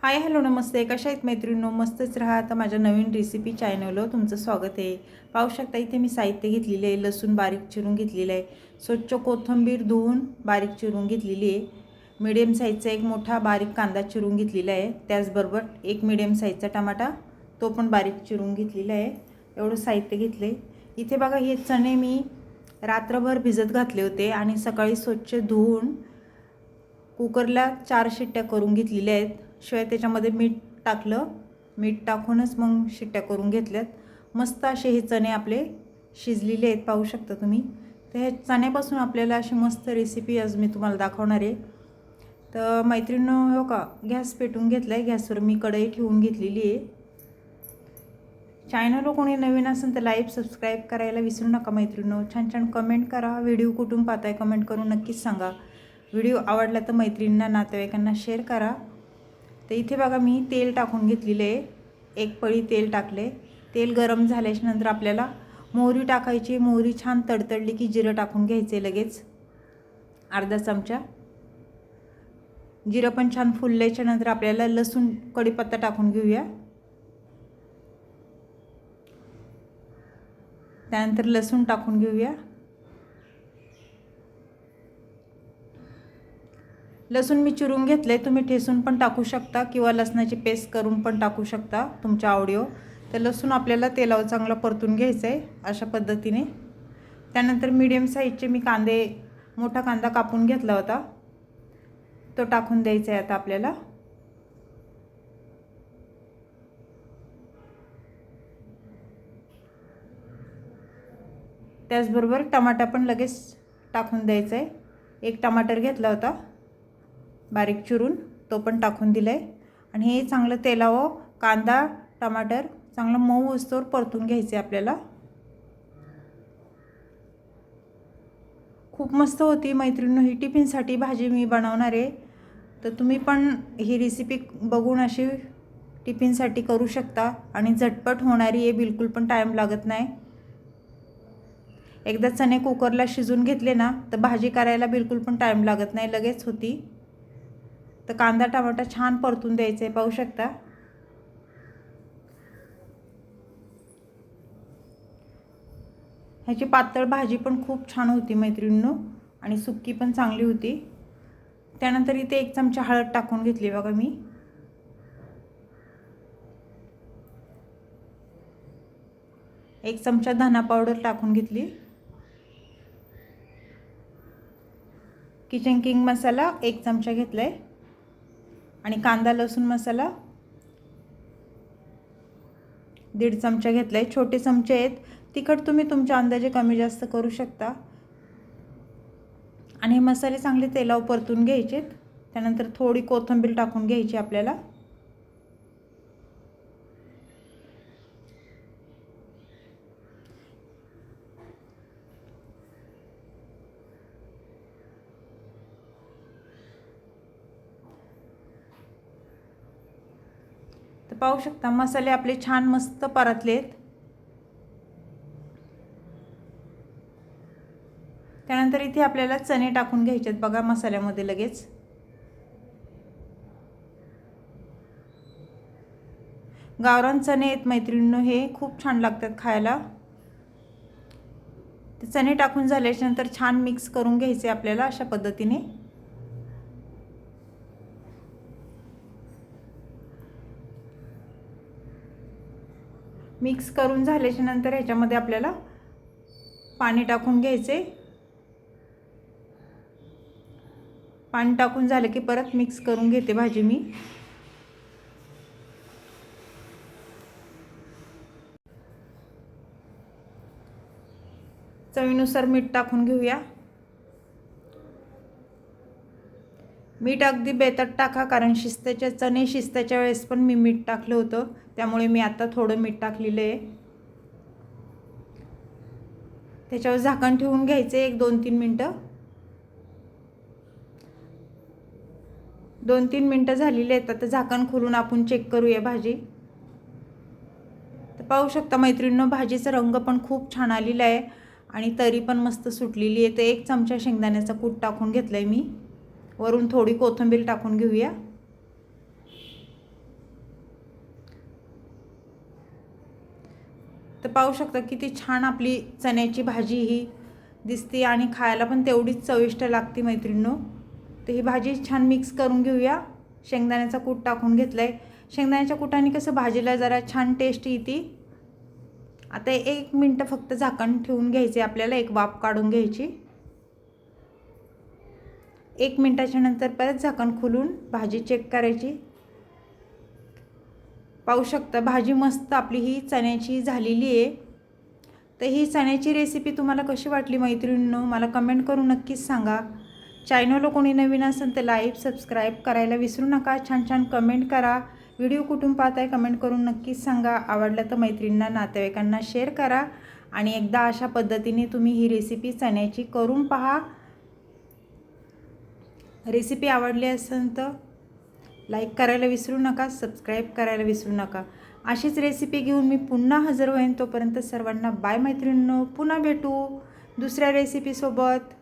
Hi hello नमस्ते. कशा आहेत मैत्रिणींनो? मस्तच राहा. आता माझ्या नवीन रेसिपी चॅनलवर तुमचं स्वागत आहे. पाहू शकता इथे मी साहित्य घेतलेले आहे. लसूण बारीक चिरून घेतलेलं आहे. स्वच्छ कोथिंबीर धुवून बारीक चिरून घेतलेली आहे. मीडियम साईजचा एक मोठा बारीक कांदा चिरून घेतलेला आहे. त्याचबरोबर एक मीडियम साईजचा टमाटा तो पण बारीक चिरून घेतलेला आहे. एवढं साहित्य घेतलं आहे. इथे बघा हे चणे मी रात्रभर भिजत घातले होते आणि सकाळी स्वच्छ धुवून कुकरला 4 शिट्ट्या करून घेतलेल्या आहेत. शिवाय त्याच्यामध्ये मीठ टाकलं. मीठ टाकूनच मग शिट्ट्या करून घेतल्यात. मस्त असे हे चणे आपले शिजलेले आहेत, पाहू शकता तुम्ही. तर ह्या चण्यापासून आपल्याला अशी मस्त रेसिपी आज मी तुम्हाला दाखवणार आहे. तर मैत्रिणींनो, हो का, गॅस पेटवून घेतला आहे. गॅसवर मी कढई ठेवून घेतलेली आहे. चॅनलवर कोणी नवीन असेल तर लाईक सबस्क्राईब करायला विसरू नका मैत्रिणींनो. छान छान कमेंट करा. व्हिडिओ कुठून पाहताय कमेंट करून नक्कीच सांगा. व्हिडिओ आवडला तर मैत्रिणींना नातेवाईकांना शेअर करा. तर इथे बघा मी तेल टाकून घेतलेले आहे. एक पळी तेल टाकले. तेल गरम झाल्याच्या नंतर आपल्याला मोहरी टाकायची. मोहरी छान तडतडली की जिरं टाकून घ्यायचे लगेच अर्धा चमचा. जिरं पण छान फुलल्याच्या नंतर आपल्याला लसूण कढीपत्ता टाकून घेऊया. त्यानंतर लसूण टाकून घेऊया. लसूण मी चिरून घेतले. तुम्ही ठेसून पण टाकू शकता किंवा लसणाची पेस्ट करून पण टाकू शकता तुमच्या आवडीवर. तर लसूण आपल्याला तेलावर चांगला परतून घ्यायचं आहे अशा पद्धतीने. त्यानंतर मीडियम साईजचे मी मोठा कांदा कापून घेतला होता, तो टाकून द्यायचा आहे आता आपल्याला. त्याचबरोबर टमाटा पण लगेच टाकून द्यायचा आहे. एक टमाटर घेतला होता बारीक चिरून, तो पण टाकून दिला आहे. आणि हे चांगलं तेलावर कांदा टमाटर चांगलं मऊ होईस्तोवर परतून घ्यायचे आपल्याला. खूप मस्त होती मैत्रिणींनो ही टिफिनसाठी भाजी मी बनवणार आहे. तर तुम्ही पण ही रेसिपी बघून अशी टिफिनसाठी करू शकता आणि झटपट होणारी आहे, बिलकुल पण टाईम लागत नाही. एकदा चणे कुकरला शिजून घेतले ना तर भाजी करायला बिलकुल पण टाईम लागत नाही, लगेच होती. तर कांदा टमाटा छान परतून द्यायचं आहे, पाहू शकता. ह्याची पातळ भाजी पण खूप छान होती मैत्रिणींनो आणि सुक्की पण चांगली होती. त्यानंतर इथे 1 चमचा हळद टाकून घेतली बघा मी. एक चमचा धना पावडर टाकून घेतली. किचन किंग मसाला 1 चमचा घेतलाय आणि कांदा लसूण मसाला 1.5 चमचा घेतलाय. छोटे चमचे आहेत. तिखट तुम्ही तुमच्या अंदाजे कमी जास्त करू शकता. आणि हे मसाले चांगले तेलावर परतून घ्यायचे. त्यानंतर थोडी कोथिंबीर टाकून घ्यायची आपल्याला. तर पाहू शकता मसाले आपले छान मस्त परतलेत. त्यानंतर इथे आपल्याला चणे टाकून घ्यायचे आहेत बघा मसाल्यामध्ये लगेच. गावरान चणे आहेत मैत्रिणींनो, हे खूप छान लागतात खायला. ते चणे टाकून झाल्याच्या नंतर छान मिक्स करून घ्यायचे आपल्याला अशा पद्धतीने. मिक्स करून झाल्याच्या नंतर ह्याच्यामध्ये आपल्याला पाणी टाकून घ्यायचे. पाणी टाकून झालं की परत मिक्स करून घेते भाजी मी. चवीनुसार मीठ टाकून घेऊया. मीठ अगदी बेतट टाका, कारण चणे शिजताच्या वेळेस पण मी मीठ टाकलं होतं, त्यामुळे मी आता थोडं मीठ टाकलेलं आहे. त्याच्यावर झाकण ठेवून घ्यायचे 1-2-3 मिनटं. 2-3 मिनटं झालेली आहेत. आता झाकण खोलून आपण चेक करूया भाजी. तर पाहू शकता मैत्रिणींनो, भाजीचा रंग पण खूप छान आलेला आहे आणि तरी पण मस्त सुटलेली आहे. तर 1 चमचा शेंगदाण्याचा कूट टाकून घेतलाय मी. वरून थोडी कोथिंबीर टाकून घेऊया. तर पाहू शकता किती छान आपली चण्याची भाजी ही दिसते आणि खायला पण तेवढीच चविष्ट लागते मैत्रिणींनो. तर ही भाजी छान मिक्स करून घेऊया. शेंगदाण्याचा कूट टाकून घेतला आहे. शेंगदाण्याच्या कुटाने कसं भाजीला जरा छान टेस्ट येते. आता 1 मिनटं फक्त झाकण ठेवून घ्यायचे आपल्याला, एक वाफ काढून घ्यायची. 1 मिनटाच्या नंतर परत झाकण खोलून भाजी चेक करायची. पाहू शकता भाजी मस्त आपली ही चण्याची झालेली आहे. तर ही चण्याची रेसिपी तुम्हाला कशी वाटली मैत्रिणींनो, मला कमेंट करून नक्कीच सांगा. चॅनलला कोणी नवीन असेल तर लाईक सबस्क्राईब करायला विसरू नका. छान छान कमेंट करा. व्हिडिओ कुठून पाहताय कमेंट करून नक्कीच सांगा. आवडलं तर मैत्रिणींना नातेवाईकांना शेअर करा आणि एकदा अशा पद्धतीने तुम्ही ही रेसिपी चण्याची करून पहा. रेसिपी आवडली असेल तर लाईक करायला विसरू नका, सबस्क्राईब करायला विसरू नका. अशीच रेसिपी घेऊन मी पुन्हा हजर होईन. तोपर्यंत सर्वांना बाय मैत्रिणींनो. पुन्हा भेटू दुसऱ्या रेसिपीसोबत.